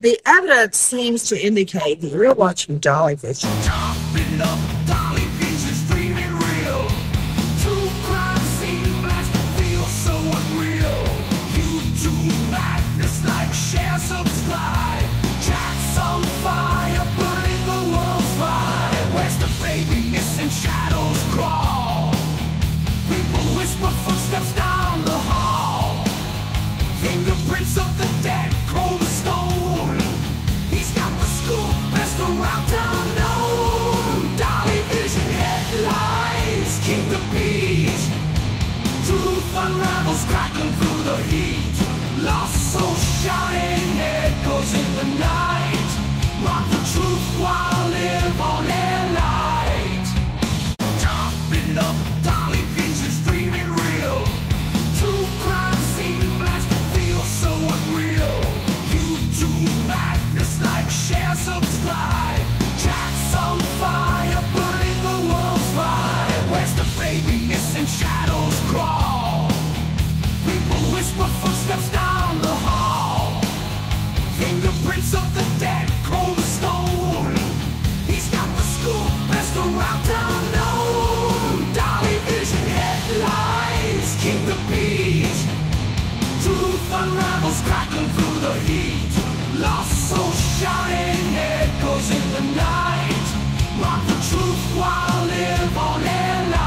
The evidence seems to indicate that you're watching dolly fishing. Chopping up dolly pieces, dreaming real. True crime scene blast feel so unreal. YouTube madness like share, subscribe. Chats on fire, burning the world's fire. Where's the baby missing? Shadows crawl. People whisper footsteps down the hall. Fingerprints of the dead, cold as stone. He's got the scoop, best around town known. Dolly vision headlines, king the beat. Truth unravels, crackling through the heat. Lost soul shouting, echoes in the night. Rock the truth while live on air light. Chopping up dolly pieces, dreaming real. True crime scene blast feel so unreal. YouTube madness like share, subscribe. Chats on fire, burning the world's fire. Where's the baby missing? Shadows crawl. People whisper footsteps down the hall. Fingerprints of the dead, cold as stone. He's got the scoop, best around town known. Dolly vision headlines, king the beat. Truth unravels, crackling through the heat. Lost soul shouting, echoes in the night. Rock the truth while live on air light.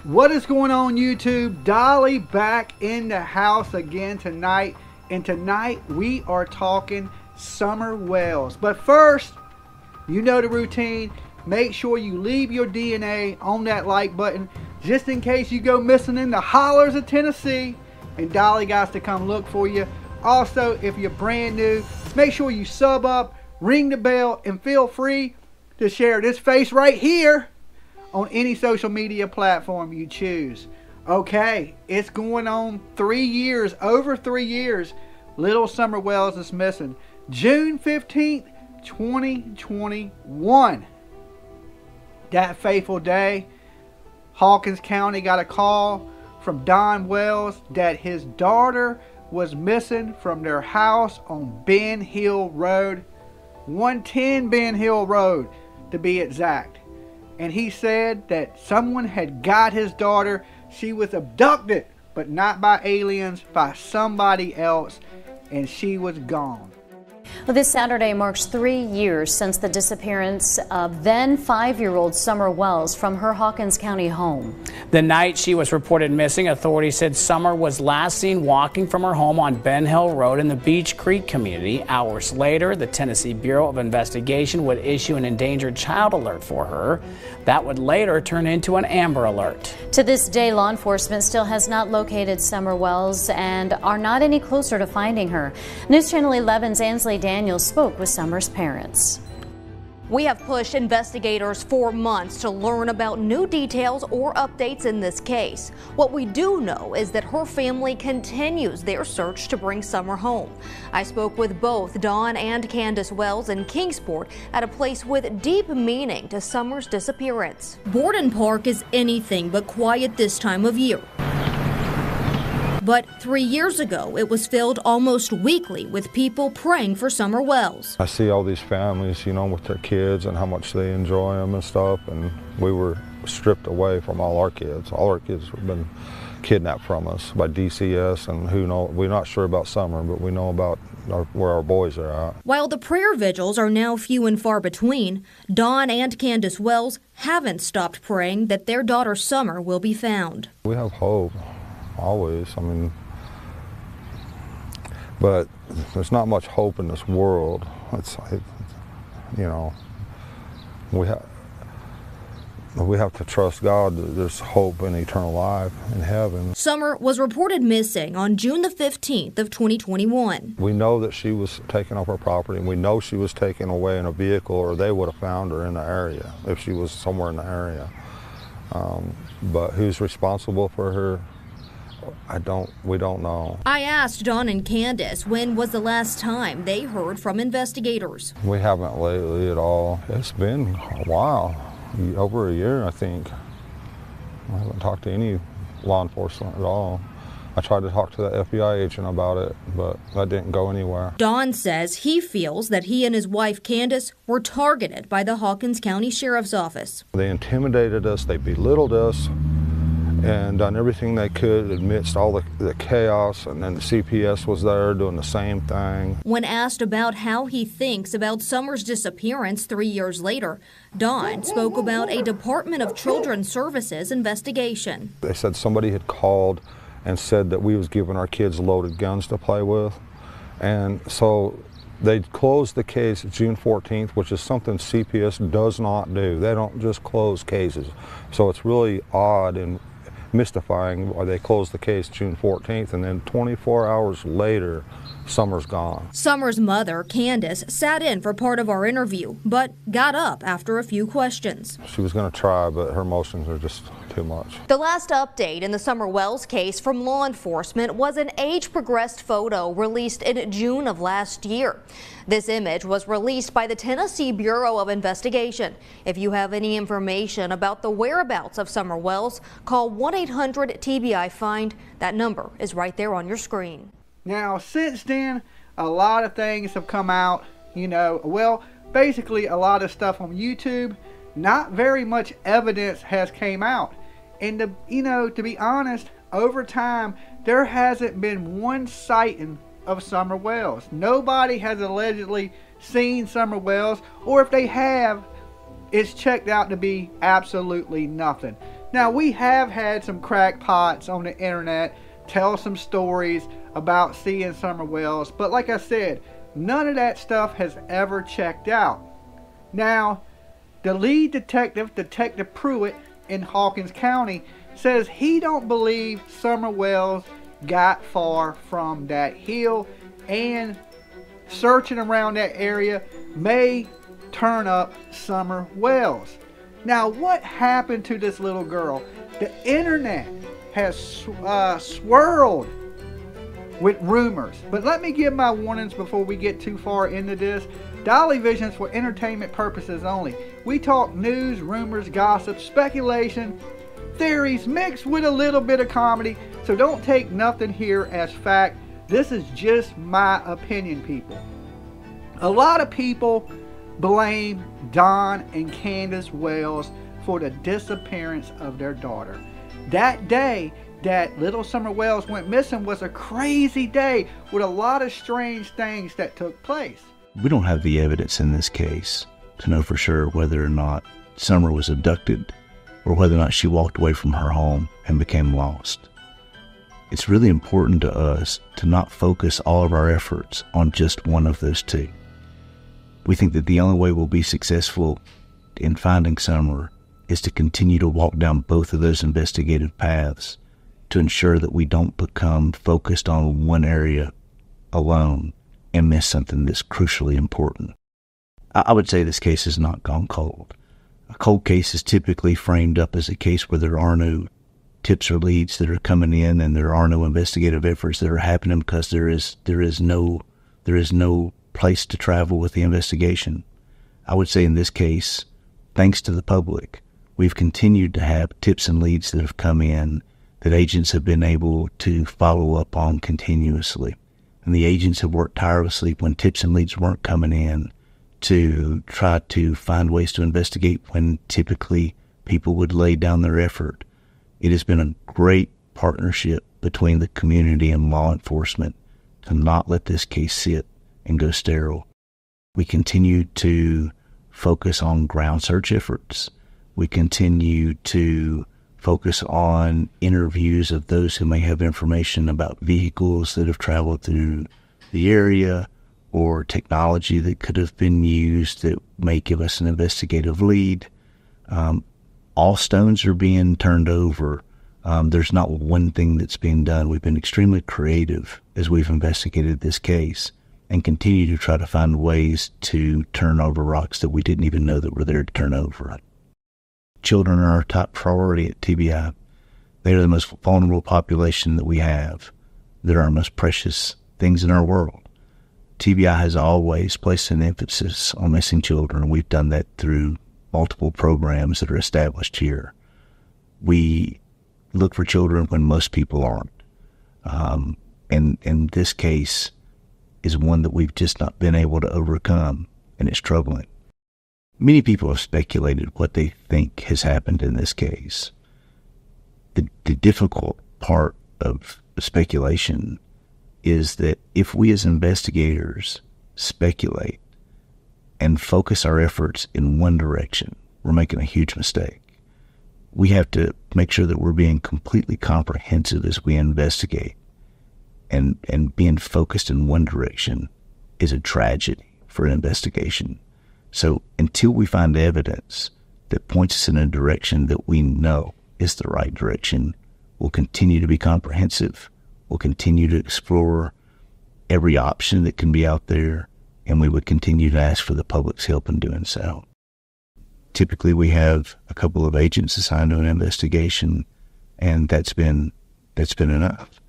What is going on, YouTube? Dolly back in the house again tonight, and tonight we are talking summer wells. But first, you know the routine. Make sure you leave your DNA on that like button just in case you go missing in the hollers of Tennessee and Dolly got to come look for you. Also, if you're brand new, make sure you sub up, ring the bell, and feel free to share this face right here on any social media platform you choose. Okay, it's going on 3 years, over 3 years. Little Summer Wells is missing. June 15th, 2021. That fateful day, Hawkins County got a call from Don Wells that his daughter was missing from their house on Ben Hill Road, 110 Ben Hill Road to be exact. And he said that someone had got his daughter. She was abducted, but not by aliens, by somebody else, and she was gone. Well, this Saturday marks 3 years since the disappearance of then 5-year-old Summer Wells from her Hawkins County home. The night she was reported missing, authorities said Summer was last seen walking from her home on Ben Hill Road in the Beach Creek community. Hours later, the Tennessee Bureau of Investigation would issue an endangered child alert for her. That would later turn into an Amber Alert. To this day, law enforcement still has not located Summer Wells and are not any closer to finding her. News Channel 11's Ansley Daniels spoke with Summer's parents. We have pushed investigators for months to learn about new details or updates in this case. What we do know is that her family continues their search to bring Summer home. I spoke with both Dawn and Candus Wells in Kingsport at a place with deep meaning to Summer's disappearance. Borden Park is anything but quiet this time of year. But 3 years ago, it was filled almost weekly with people praying for Summer Wells. I see all these families, you know, with their kids and how much they enjoy them and stuff, and we were stripped away from all our kids. All our kids have been kidnapped from us by DCS, and who knows, we're not sure about Summer, but we know about where our boys are at. While the prayer vigils are now few and far between, Dawn and Candus Wells haven't stopped praying that their daughter Summer will be found. We have hope. Always, I mean, but there's not much hope in this world. It's like, you know, we have to trust God that there's hope and eternal life in heaven. Summer was reported missing on June the 15th of 2021. We know that she was taken off our property, and we know she was taken away in a vehicle, or they would have found her in the area if she was somewhere in the area. But who's responsible for her? We don't know. I asked Don and Candus when was the last time they heard from investigators. We haven't lately at all. It's been a while, over a year, I think. I haven't talked to any law enforcement at all. I tried to talk to the FBI agent about it, but that didn't go anywhere. Don says he feels that he and his wife Candus were targeted by the Hawkins County Sheriff's Office. They intimidated us, they belittled us, and done everything they could amidst all the chaos, and then the CPS was there doing the same thing. When asked about how he thinks about Summer's disappearance 3 years later, Don spoke about a Department of Children's Services investigation. They said somebody had called and said that we was giving our kids loaded guns to play with, and so they closed the case June 14th, which is something CPS does not do. They don't just close cases. So it's really odd and mystifying why they closed the case June 14th, and then 24 hours later, Summer's gone. Summer's mother, Candus, sat in for part of our interview, but got up after a few questions. She was going to try, but her emotions are just too much. The last update in the Summer Wells case from law enforcement was an age-progressed photo released in June of last year. This image was released by the Tennessee Bureau of Investigation. If you have any information about the whereabouts of Summer Wells, call 1-800-TBI-FIND. That number is right there on your screen. Now, since then, a lot of things have come out, well, basically a lot of stuff on YouTube. Not very much evidence has came out. And, to be honest, over time, there hasn't been one sighting of Summer Wells. Nobody has allegedly seen Summer Wells, or if they have, it's checked out to be absolutely nothing. Now, we have had some crackpots on the internet tell some stories about seeing Summer Wells, but like I said, none of that stuff has ever checked out. Now, the lead detective, Detective Pruitt in Hawkins County, says he don't believe Summer Wells got far from that hill, and searching around that area may turn up Summer Wells. Now, what happened to this little girl? The internet has swirled with rumors, but let me give my warnings before we get too far into this. Dolly Vision's for entertainment purposes only. We talk news, rumors, gossip, speculation, theories mixed with a little bit of comedy, so don't take nothing here as fact. This is just my opinion, people. A lot of people blame Don and Candus Wells for the disappearance of their daughter. That day that little Summer Wells went missing was a crazy day with a lot of strange things that took place. We don't have the evidence in this case to know for sure whether or not Summer was abducted or whether or not she walked away from her home and became lost. It's really important to us to not focus all of our efforts on just one of those two. We think that the only way we'll be successful in finding Summer is to continue to walk down both of those investigative paths to ensure that we don't become focused on one area alone and miss something that's crucially important. I would say this case has not gone cold. A cold case is typically framed up as a case where there are no tips or leads that are coming in, and there are no investigative efforts that are happening because there is no place to travel with the investigation. I would say in this case, thanks to the public, we've continued to have tips and leads that have come in that agents have been able to follow up on continuously. And the agents have worked tirelessly when tips and leads weren't coming in to try to find ways to investigate when typically people would lay down their effort. It has been a great partnership between the community and law enforcement to not let this case sit and go sterile. We continue to focus on ground search efforts. We continue to focus on interviews of those who may have information about vehicles that have traveled through the area or technology that could have been used that may give us an investigative lead. All stones are being turned over. There's not one thing that's being done. We've been extremely creative as we've investigated this case and continue to try to find ways to turn over rocks that we didn't even know that were there to turn over. Children are our top priority at TBI. They are the most vulnerable population that we have. They're our most precious things in our world. TBI has always placed an emphasis on missing children, and we've done that through multiple programs that are established here. We look for children when most people aren't. And this case is one that we've just not been able to overcome, and it's troubling. Many people have speculated what they think has happened in this case. The difficult part of the speculation is that if we as investigators speculate and focus our efforts in one direction, we're making a huge mistake. We have to make sure that we're being completely comprehensive as we investigate. And being focused in one direction is a tragedy for an investigation. So until we find evidence that points us in a direction that we know is the right direction, we'll continue to be comprehensive. We'll continue to explore every option that can be out there, and we would continue to ask for the public's help in doing so. Typically, we have a couple of agents assigned to an investigation, and that's been enough.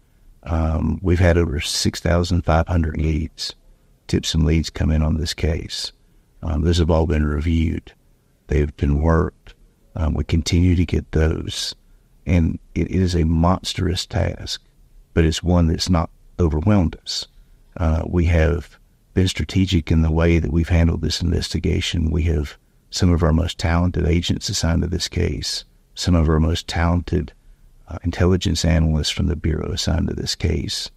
We've had over 6,500 leads, tips and leads come in on this case. Those have all been reviewed. They've been worked. We continue to get those. And it is a monstrous task, but it's one that's not overwhelmed us. We have been strategic in the way that we've handled this investigation. We have some of our most talented agents assigned to this case, some of our most talented intelligence analysts from the Bureau assigned to this case.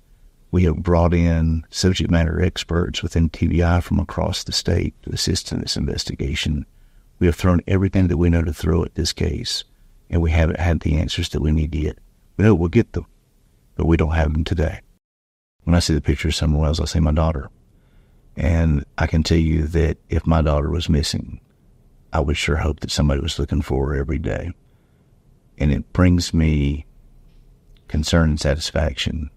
We have brought in subject matter experts within TBI from across the state to assist in this investigation. We have thrown everything that we know to throw at this case, and we haven't had the answers that we need yet. We know we'll get them, but we don't have them today. When I see the picture of Summer Wells, I see my daughter. And I can tell you that if my daughter was missing, I would sure hope that somebody was looking for her every day. And it brings me concern and satisfaction,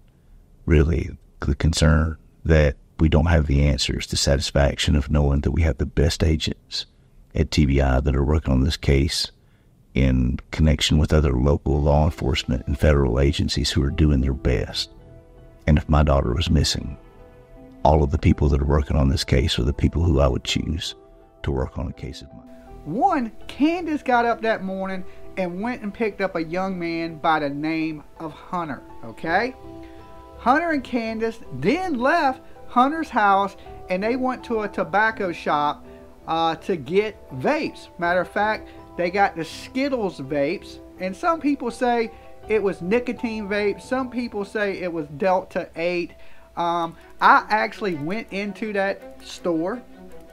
really, the concern that we don't have the answers, the satisfaction of knowing that we have the best agents at TBI that are working on this case in connection with other local law enforcement and federal agencies who are doing their best. And if my daughter was missing, all of the people that are working on this case are the people who I would choose to work on a case of mine. One, Candus got up that morning and went and picked up a young man by the name of Hunter, okay? Hunter and Candus then left Hunter's house and they went to a tobacco shop to get vapes. Matter of fact, they got the Skittles vapes, and some people say it was nicotine vapes. Some people say it was Delta 8. I actually went into that store,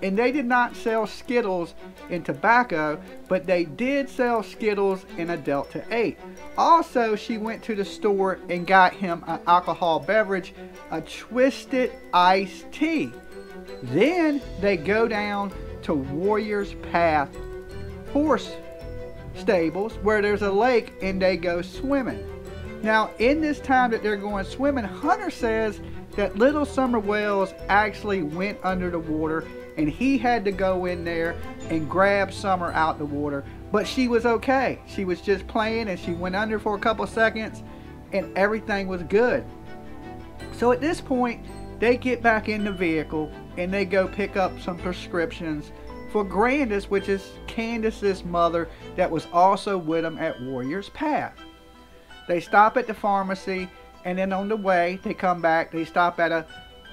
and they did not sell Skittles in tobacco, but they did sell Skittles in a Delta 8. Also, she went to the store and got him an alcohol beverage, a Twisted Iced Tea. Then they go down to Warriors Path horse stables where there's a lake, and they go swimming. Now, in this time that they're going swimming, Hunter says that little Summer Wells actually went under the water, and he had to go in there and grab Summer out the water, but she was okay. She was just playing, and she went under for a couple seconds and everything was good. So at this point, they get back in the vehicle and they go pick up some prescriptions for Grandis, which is Candus's mother, that was also with them at Warriors Path. They stop at the pharmacy, and then on the way they come back, they stop at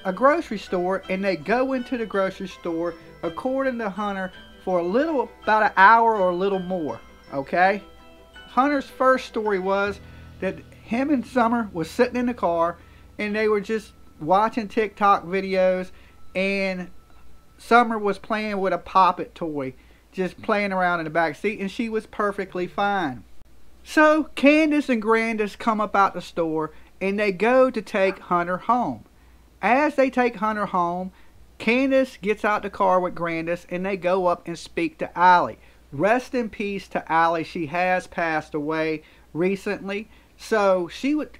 a grocery store, and they go into the grocery store, according to Hunter, for about an hour or a little more, okay? Hunter's first story was that him and Summer was sitting in the car, and they were just watching TikTok videos, and Summer was playing with a Pop-It toy, just playing around in the back seat, and she was perfectly fine. So Candus and Grandis come up out the store, and they go to take Hunter home. As they take Hunter home, Candus gets out the car with Grandis, and they go up and speak to Allie. Rest in peace to Allie. She has passed away recently. So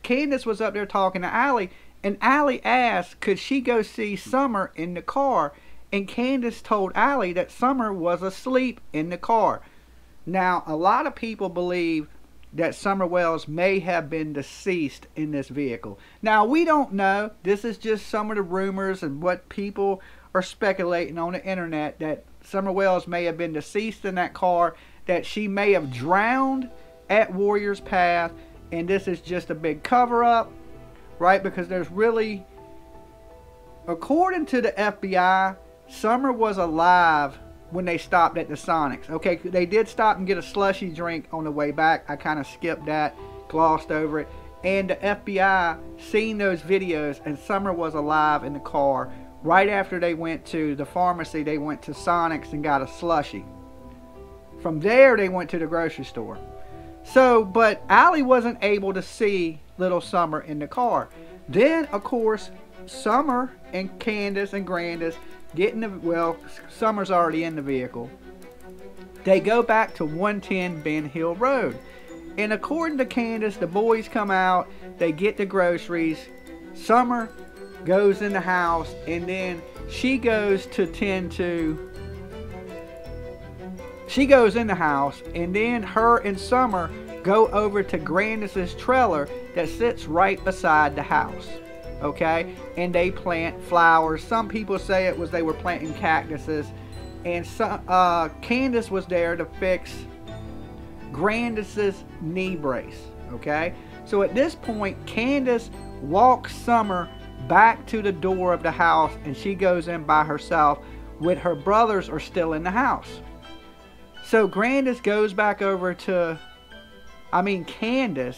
Candus was up there talking to Allie, and Allie asked, could she go see Summer in the car? And Candus told Allie that Summer was asleep in the car. Now, a lot of people believe that Summer Wells may have been deceased in this vehicle. Now, we don't know. This is just some of the rumors and what people are speculating on the internet, that Summer Wells may have been deceased in that car, that she may have drowned at Warriors Path, and this is just a big cover-up, right? Because there's really, according to the FBI, Summer was alive when they stopped at the Sonics. Okay, they did stop and get a slushy drink on the way back. I kind of skipped that, glossed over it. And the FBI seen those videos, and Summer was alive in the car. Right after they went to the pharmacy, they went to Sonics and got a slushy. From there, they went to the grocery store. So, but Allie wasn't able to see little Summer in the car. Then, of course, Summer and Candus and Grandis get in the, well, Summer's already in the vehicle. They go back to 110 Ben Hill Road. And according to Candus, the boys come out, they get the groceries. Summer goes in the house, and then she goes to tend to, she goes in the house, and then her and Summer go over to Grandis's trailer that sits right beside the house. Okay, and they plant flowers. Some people say it was they were planting cactuses, and Candus was there to fix Grandis's knee brace. Okay, so at this point, Candus walks Summer back to the door of the house, and she goes in by herself with her brothers are still in the house. So Grandis goes back over to, Candus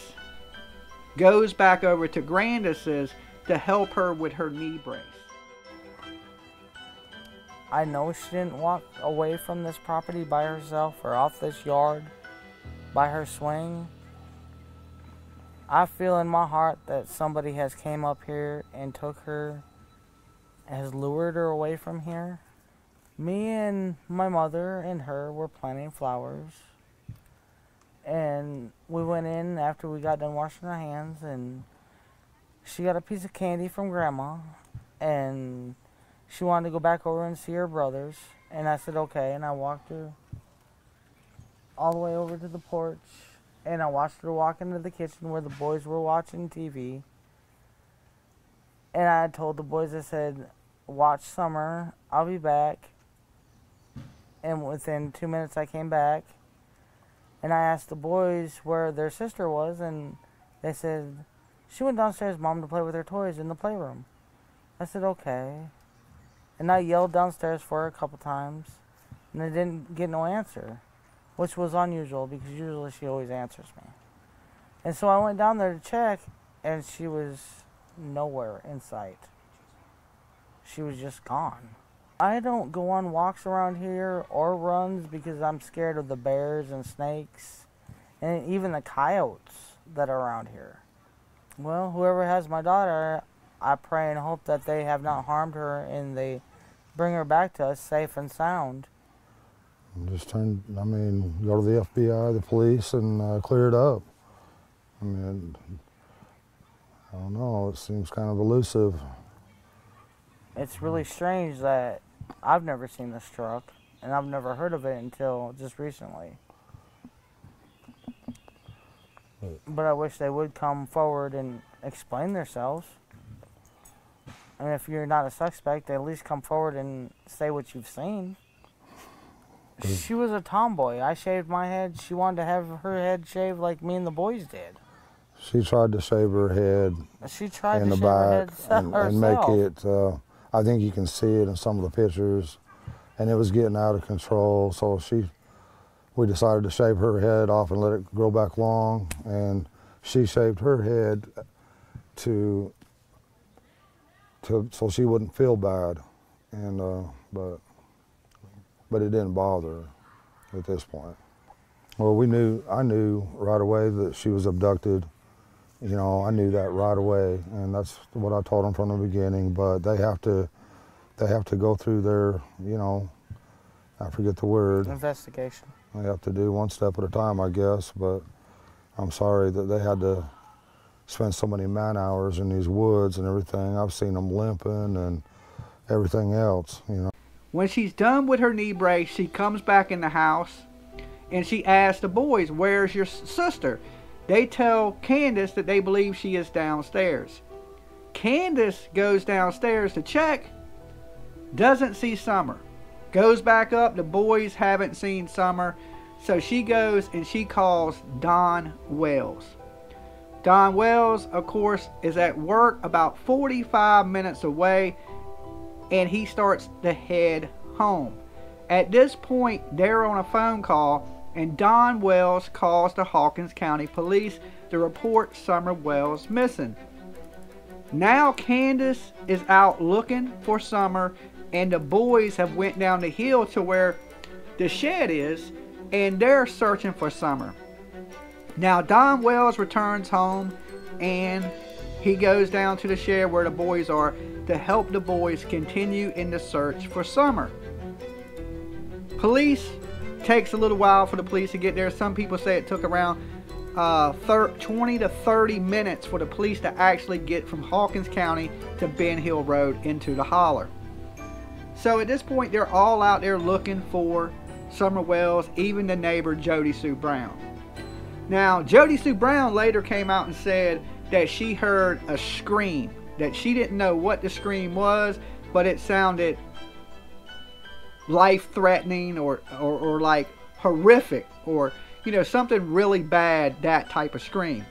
goes back over to Grandis's to help her with her knee brace. I know she didn't walk away from this property by herself or off this yard by her swing. I feel in my heart that somebody has came up here and took her, has lured her away from here. Me and my mother and her were planting flowers, and we went in after we got done washing our hands, and she got a piece of candy from Grandma, and she wanted to go back over and see her brothers, and I said okay, and I walked her all the way over to the porch, and I watched her walk into the kitchen where the boys were watching TV, and I told the boys, I said, watch Summer, I'll be back, and within 2 minutes I came back, and I asked the boys where their sister was, and they said, she went downstairs, Mom, to play with her toys in the playroom. I said, okay. And I yelled downstairs for her a couple times, and I didn't get no answer, which was unusual because usually she always answers me. And so I went down there to check, and she was nowhere in sight. She was just gone. I don't go on walks around here or runs because I'm scared of the bears and snakes and even the coyotes that are around here. Well, whoever has my daughter, I pray and hope that they have not harmed her and they bring her back to us safe and sound. Just go to the FBI, the police, and clear it up. I don't know, it seems kind of elusive. It's really strange that I've never seen this truck, and I've never heard of it until just recently. But I wish they would come forward and explain themselves. And if you're not a suspect, at least come forward and say what you've seen. She was a tomboy. I shaved my head. She wanted to have her head shaved like me and the boys did. She tried to shave her head She tried in to the shave her back head and make it, I think you can see it in some of the pictures, and it was getting out of control. So we decided to shave her head off and let it grow back long, and she shaved her head so she wouldn't feel bad, and but it didn't bother her at this point. Well, I knew right away that she was abducted. I knew that right away, and that's what I told them from the beginning. But they have to they have to go through their, I forget the word. Investigation. They have to do one step at a time, I guess, but I'm sorry that they had to spend so many man hours in these woods and everything. I've seen them limping and everything else, When she's done with her knee brace, she comes back in the house and she asks the boys, "Where's your sister?" They tell Candus that they believe she is downstairs. Candus goes downstairs to check, doesn't see Summer. Goes back up, the boys haven't seen Summer, so she goes and she calls Don Wells. Don Wells, of course, is at work about 45 minutes away, and he starts to head home. At this point, they're on a phone call, and Don Wells calls the Hawkins County Police to report Summer Wells missing. Now Candus is out looking for Summer, and the boys have went down the hill to where the shed is, and they're searching for Summer. Now Don Wells returns home, and he goes down to the shed where the boys are to help the boys continue in the search for Summer. Police takes a little while for the police to get there. Some people say it took around 20 to 30 minutes for the police to actually get from Hawkins County to Ben Hill Road into the holler. So at this point, they're all out there looking for Summer Wells, even the neighbor Jody Sue Brown. Now, Jody Sue Brown later came out and said that she heard a scream, that she didn't know what the scream was, but it sounded life-threatening or like horrific, or something really bad, that type of scream.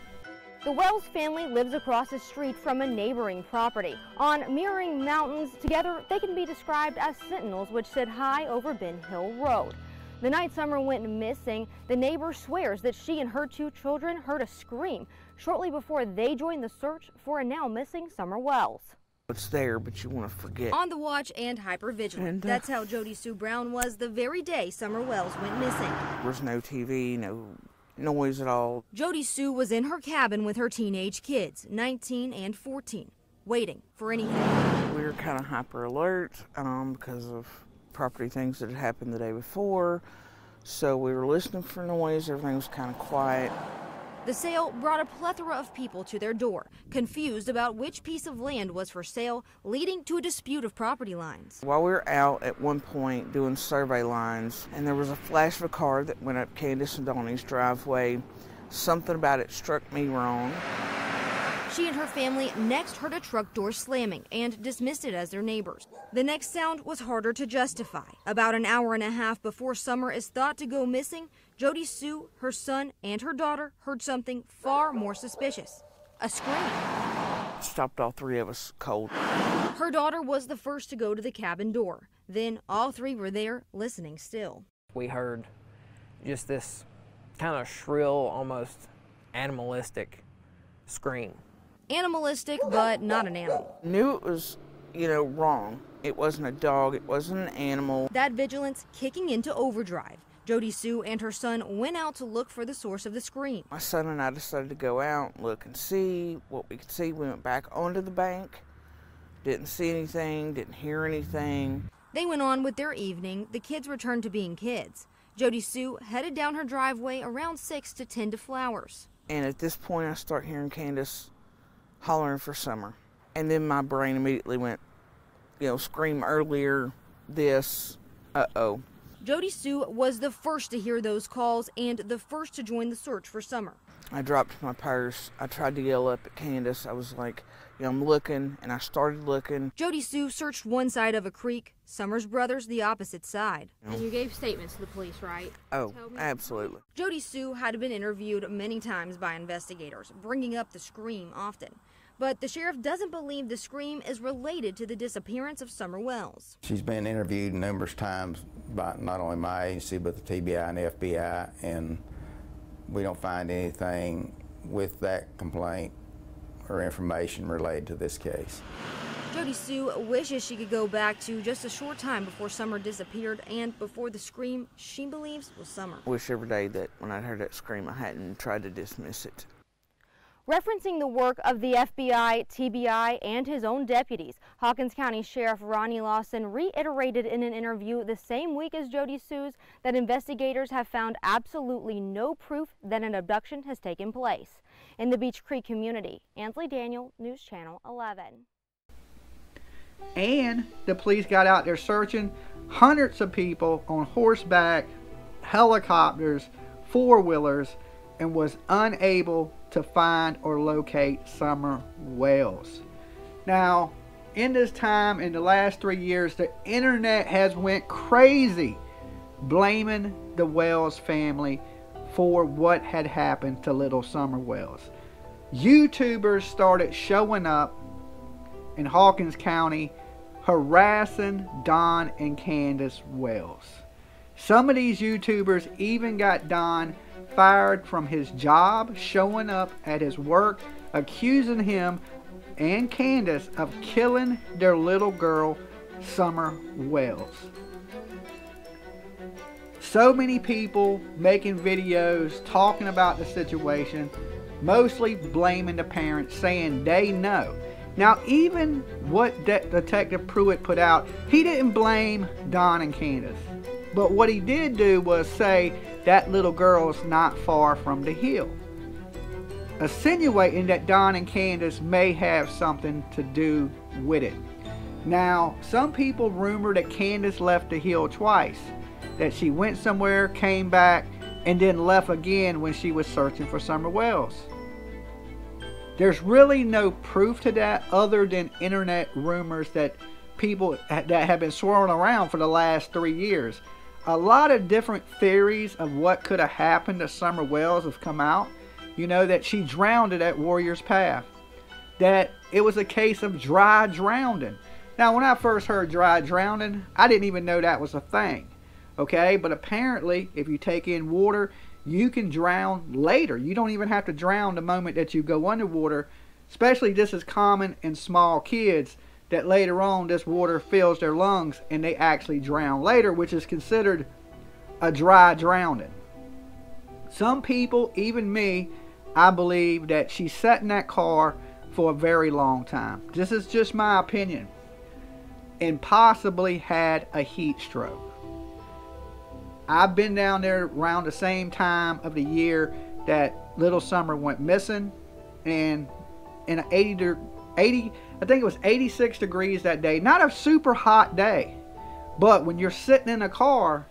The Wells family lives across the street from a neighboring property. On mirroring mountains, together they can be described as sentinels which sit high over Ben Hill Road. The night Summer went missing, the neighbor swears that she and her 2 children heard a scream shortly before they joined the search for a now missing Summer Wells. It's there, but you want to forget. On the watch and hypervigilant. That's how Jody Sue Brown was the very day Summer Wells went missing. There was no TV, no noise at all. Jody Sue was in her cabin with her teenage kids, 19 and 14, waiting for anything. We were kind of hyper alert because of property things that had happened the day before. So we were listening for noise. Everything was kind of quiet. The sale brought a plethora of people to their door, confused about which piece of land was for sale, leading to a dispute of property lines. While we were out at one point doing survey lines, and there was a flash of a car that went up Candus and Donnie's driveway, something about it struck me wrong. She and her family next heard a truck door slamming and dismissed it as their neighbors. The next sound was harder to justify. About an hour and a half before Summer is thought to go missing, Jody Sue, her son, and her daughter heard something far more suspicious. A scream. It stopped all 3 of us cold. Her daughter was the first to go to the cabin door. Then all 3 were there, listening still. We heard just this kind of shrill, almost animalistic scream. Animalistic, but not an animal. Knew it was, wrong. It wasn't a dog, it wasn't an animal. That vigilance kicking into overdrive. Jody Sue and her son went out to look for the source of the scream. My son and I decided to go out, look and see what we could see. We went back onto the bank, didn't see anything, didn't hear anything. They went on with their evening. The kids returned to being kids. Jody Sue headed down her driveway around 6 to tend to flowers. And at this point, I start hearing Candus hollering for Summer. And then my brain immediately went, scream earlier, this, uh-oh. Jody Sue was the first to hear those calls and the first to join the search for Summer. I dropped my purse. I tried to yell up at Candus. I was like, I'm looking, and I started looking. Jody Sue searched one side of a creek, Summer's brothers the opposite side. And you gave statements to the police, right? Oh, absolutely. Jody Sue had been interviewed many times by investigators, bringing up the scream often. But the sheriff doesn't believe the scream is related to the disappearance of Summer Wells. She's been interviewed numerous times by not only my agency, but the TBI and the FBI, and we don't find anything with that complaint or information related to this case. Jody Sue wishes she could go back to just a short time before Summer disappeared and before the scream she believes was Summer. I wish every day that when I heard that scream I hadn't tried to dismiss it. Referencing the work of the FBI, TBI, and his own deputies, Hawkins County Sheriff Ronnie Lawson reiterated in an interview the same week as Jody Sue's that investigators have found absolutely no proof that an abduction has taken place. In the Beach Creek community, Ansley Daniel, News Channel 11. And the police got out there searching, hundreds of people on horseback, helicopters, four-wheelers, and was unable to find or locate Summer Wells. Now, in this time, in the last 3 years, the internet has went crazy blaming the Wells family for what had happened to little Summer Wells. YouTubers started showing up in Hawkins County harassing Don and Candus Wells. Some of these YouTubers even got Don fired from his job, showing up at his work, accusing him and Candus of killing their little girl, Summer Wells. So many people making videos talking about the situation, mostly blaming the parents, saying they know. Now, even what Detective Pruitt put out, he didn't blame Don and Candus. But what he did do was say that little girl's not far from the hill, insinuating that Don and Candus may have something to do with it. Now, some people rumor that Candus left the hill twice, that she went somewhere, came back, and then left again when she was searching for Summer Wells. There's really no proof to that other than internet rumors that people that have been swirling around for the last 3 years. A lot of different theories of what could have happened to Summer Wells have come out. You know, that she drowned at Warrior's Path. That it was a case of dry drowning. Now, when I first heard dry drowning, I didn't even know that was a thing. Okay, but apparently, if you take in water, you can drown later. You don't even have to drown the moment that you go underwater. Especially, this is common in small kids, that later on this water fills their lungs and they actually drown later, which is considered a dry drowning. Some people, even me, I believe that she sat in that car for a very long time. This is just my opinion. And possibly had a heat stroke. I've been down there around the same time of the year that little Summer went missing, and in an 80, I think it was 86 degrees that day. Not a super hot day, but when you're sitting in a car,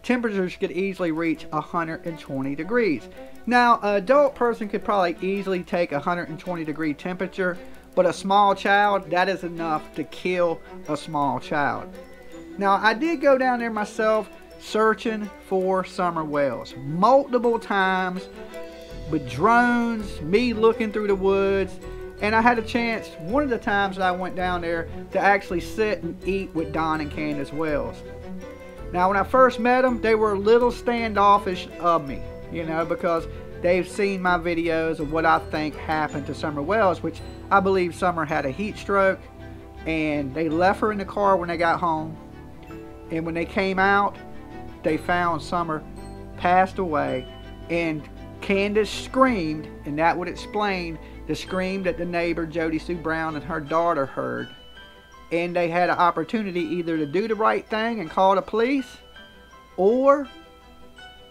temperatures could easily reach 120 degrees. Now, an adult person could probably easily take 120 degree temperature, but a small child, that is enough to kill a small child. Now, I did go down there myself searching for Summer Wells multiple times with drones, me looking through the woods. And I had a chance, one of the times that I went down there, to actually sit and eat with Don and Candus Wells. Now, when I first met them, they were a little standoffish of me, you know, because they've seen my videos of what I think happened to Summer Wells, which I believe Summer had a heat stroke, and they left her in the car when they got home. And when they came out, they found Summer passed away, and Candus screamed, and that would explain the scream that the neighbor Jody Sue Brown and her daughter heard. And they had an opportunity either to do the right thing and call the police or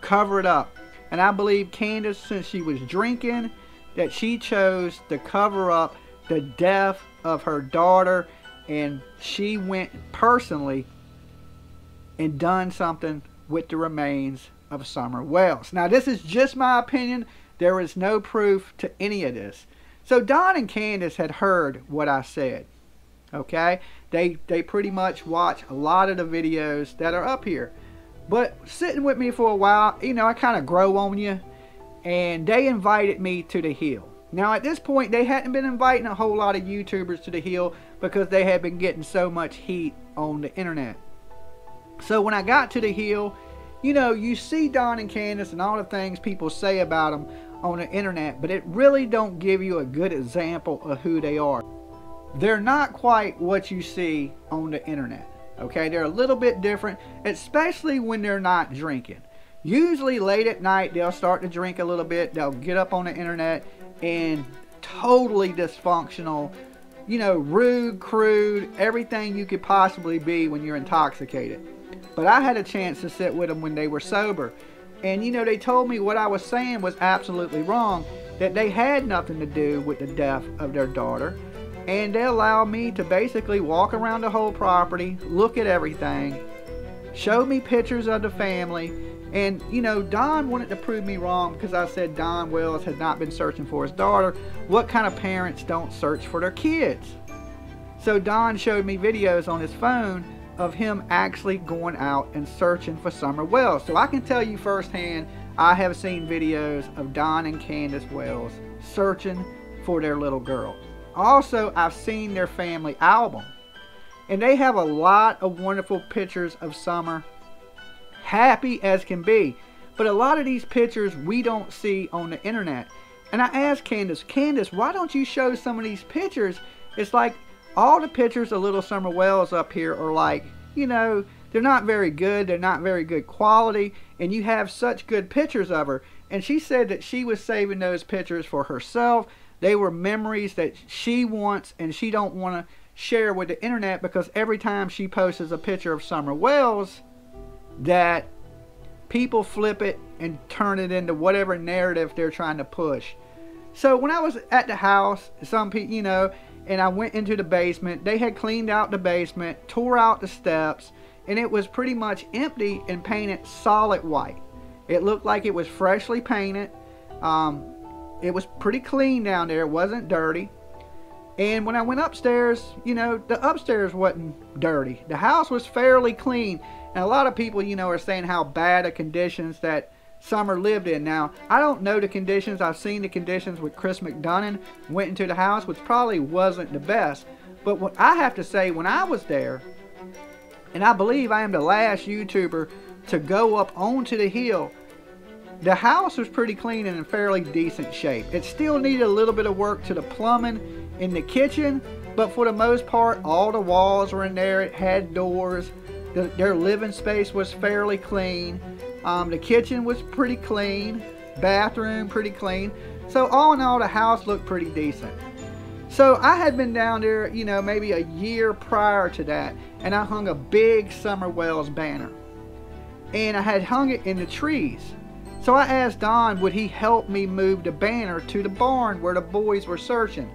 cover it up. And I believe Candus, since she was drinking, that she chose to cover up the death of her daughter, and she went personally and done something with the remains of Summer Wells. Now, this is just my opinion. There is no proof to any of this. So Don and Candus had heard what I said. Okay? They pretty much watch a lot of the videos that are up here. But sitting with me for a while, you know, I kind of grow on you. And they invited me to the hill. Now, at this point, they hadn't been inviting a whole lot of YouTubers to the hill because they had been getting so much heat on the internet. So when I got to the hill, you know, you see Don and Candus and all the things people say about them on the internet, but it really don't give you a good example of who they are. They're not quite what you see on the internet. Okay, they're a little bit different, especially when they're not drinking. Usually late at night, they'll start to drink a little bit. They'll get up on the internet and totally dysfunctional, you know, rude, crude, everything you could possibly be when you're intoxicated. But I had a chance to sit with them when they were sober. And, you know, they told me what I was saying was absolutely wrong, that they had nothing to do with the death of their daughter. And they allowed me to basically walk around the whole property, look at everything, show me pictures of the family. And, you know, Don wanted to prove me wrong because I said Don Wells had not been searching for his daughter. What kind of parents don't search for their kids? So Don showed me videos on his phone of him actually going out and searching for Summer Wells. So I can tell you firsthand, I have seen videos of Don and Candus Wells searching for their little girl. Also, I've seen their family album, and they have a lot of wonderful pictures of Summer, happy as can be. But a lot of these pictures we don't see on the internet. And I asked Candus, why don't you show some of these pictures? It's like all the pictures of little Summer Wells up here are like, you know, they're not very good. They're not very good quality. And you have such good pictures of her. And she said that she was saving those pictures for herself. They were memories that she wants and she don't want to share with the internet, because every time she posts a picture of Summer Wells, that people flip it and turn it into whatever narrative they're trying to push. So when I was at the house, some people, you know, and I went into the basement, they had cleaned out the basement, tore out the steps, and it was pretty much empty and painted solid white. It looked like it was freshly painted. It was pretty clean down there. It wasn't dirty. And when I went upstairs, you know, the upstairs wasn't dirty. The house was fairly clean. And a lot of people, you know, are saying how bad of conditions that Summer lived in. Now, I don't know the conditions. I've seen the conditions with Chris McDonough went into the house, which probably wasn't the best. But what I have to say, when I was there, and I believe I am the last YouTuber to go up onto the hill, the house was pretty clean and in fairly decent shape. It still needed a little bit of work to the plumbing in the kitchen, but for the most part, all the walls were in there. It had doors. Their living space was fairly clean. The kitchen was pretty clean. Bathroom pretty clean. So all in all, the house looked pretty decent. So I had been down there, you know, maybe a year prior to that, and I hung a big Summer Wells banner. And I had hung it in the trees. So I asked Don, would he help me move the banner to the barn where the boys were searching?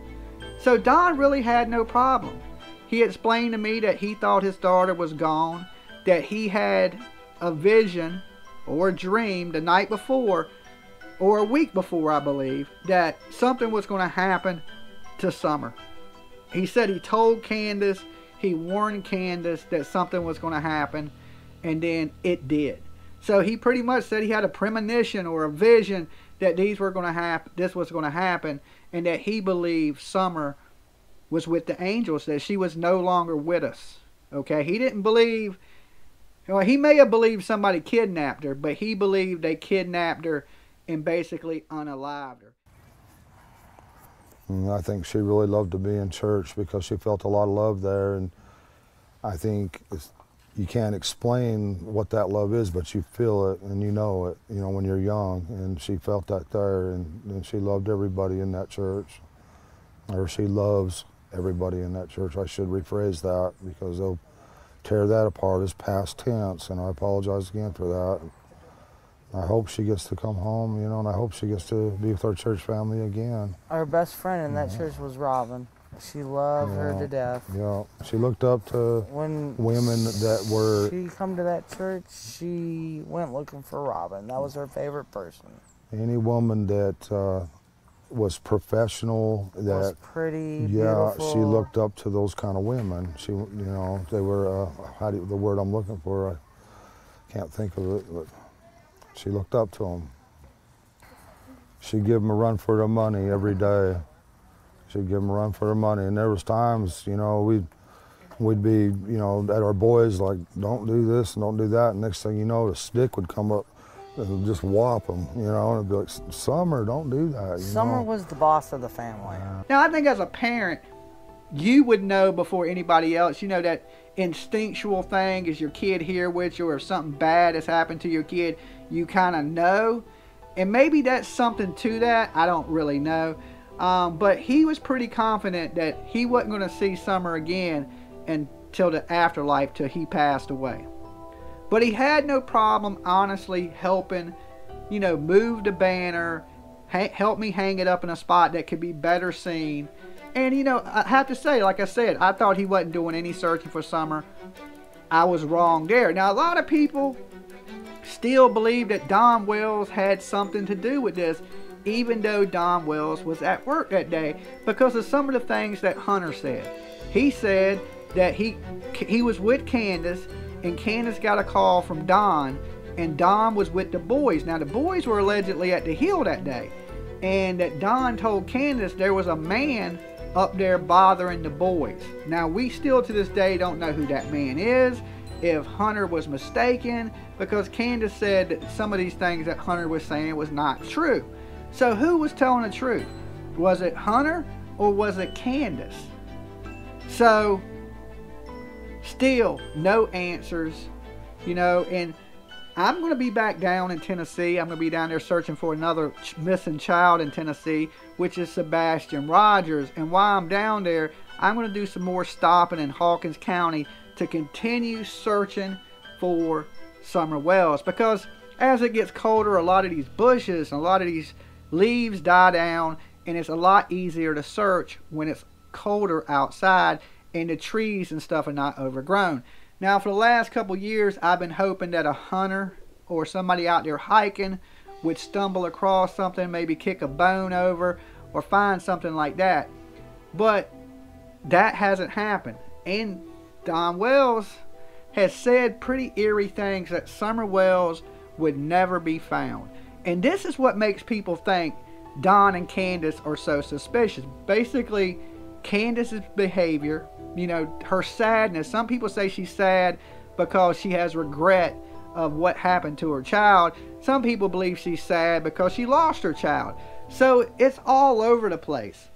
So Don really had no problem. He explained to me that he thought his daughter was gone, that he had a vision or a dream the night before, or a week before, I believe, that something was going to happen to Summer. He said he told Candus, he warned Candus that something was going to happen, and then it did. So he pretty much said he had a premonition or a vision that this was going to happen, and that he believed Summer was with the angels, that she was no longer with us. Okay, he didn't believe, well, he may have believed somebody kidnapped her, but he believed they kidnapped her and basically unalived her. I think she really loved to be in church because she felt a lot of love there, and I think you can't explain what that love is, but you feel it and you know it, you know, when you're young, and she felt that there, and she loved everybody in that church, or she loves everybody in that church. I should rephrase that, because they'll tear that apart as past tense, and I apologize again for that. I hope she gets to come home, you know, and I hope she gets to be with our church family again. Our best friend in that church was Robin. She loved her to death. Yeah, she looked up to women that were... She come to that church, she went looking for Robin. That was her favorite person. Any woman that was professional, that was pretty, beautiful. She looked up to those kind of women. She, you know, they were, the word I'm looking for, I can't think of it, but she looked up to them. She'd give them a run for their money every day. She'd give them a run for their money, and there was times, you know, we'd be, you know, at our boys like, don't do this and don't do that, and next thing you know, the stick would come up and just whop them, you know, and it'd be like, Summer, don't do that. Summer was the boss of the family. Now, I think as a parent, you would know before anybody else, you know, that instinctual thing is your kid here with you, or if something bad has happened to your kid, you kind of know. And maybe that's something to that. I don't really know. But he was pretty confident that he wasn't going to see Summer again until the afterlife, till he passed away. But he had no problem, honestly, helping, move the banner, help me hang it up in a spot that could be better seen. And, I have to say, like I said, I thought he wasn't doing any searching for Summer. I was wrong there. Now, a lot of people still believe that Don Wells had something to do with this, even though Don Wells was at work that day, because of some of the things that Hunter said. He said that he was with Candus, and Candus got a call from Don, and Don was with the boys. Now, the boys were allegedly at the hill that day, and that Don told Candus there was a man up there bothering the boys. Now, we still to this day don't know who that man is, if Hunter was mistaken, because Candus said that some of these things that Hunter was saying was not true. So who was telling the truth? Was it Hunter or was it Candus? So still no answers, and I'm going to be back down in Tennessee. I'm going to be down there searching for another missing child in Tennessee, which is Sebastian Rogers. And while I'm down there, I'm going to do some more stopping in Hawkins County to continue searching for Summer Wells, because as it gets colder, a lot of these bushes and a lot of these leaves die down, and it's a lot easier to search when it's colder outside and the trees and stuff are not overgrown. Now, for the last couple years, I've been hoping that a hunter or somebody out there hiking would stumble across something, maybe kick a bone over or find something like that. But that hasn't happened. And Don Wells has said pretty eerie things that Summer Wells would never be found. And this is what makes people think Don and Candus are so suspicious. Basically, Candus's behavior, her sadness. Some people say she's sad because she has regret of what happened to her child. Some people believe she's sad because she lost her child. So it's all over the place.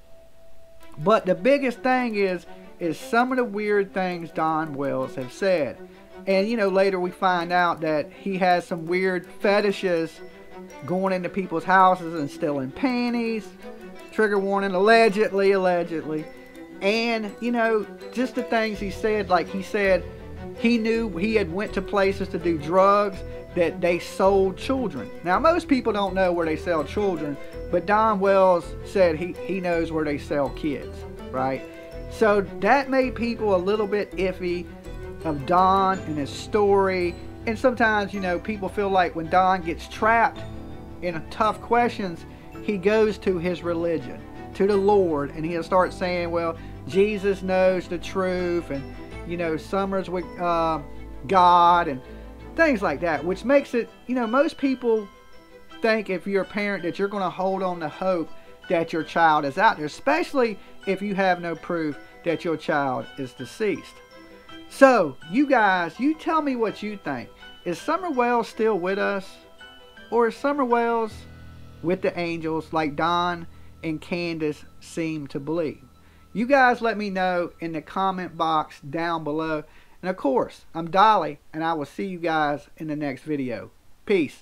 But the biggest thing is some of the weird things Don Wells have said. And later we find out that he has some weird fetishes, going into people's houses and stealing panties. Trigger warning, allegedly. And, just the things he said, like he said he knew he had went to places to do drugs that they sold children. Now, most people don't know where they sell children, but Don Wells said he knows where they sell kids, right? So that made people a little bit iffy of Don and his story. And sometimes, people feel like when Don gets trapped in tough questions, he goes to his religion, to the Lord, and he'll start saying, well, Jesus knows the truth, and Summer's with God and things like that, which makes it, most people think if you're a parent that you're going to hold on to hope that your child is out there, especially if you have no proof that your child is deceased. So you guys, you tell me what you think. Is Summer Wells still with us, or is Summer Wells with the angels like Don and Candus seem to believe? You guys let me know in the comment box down below. And of course, I'm Dolly, and I will see you guys in the next video. Peace.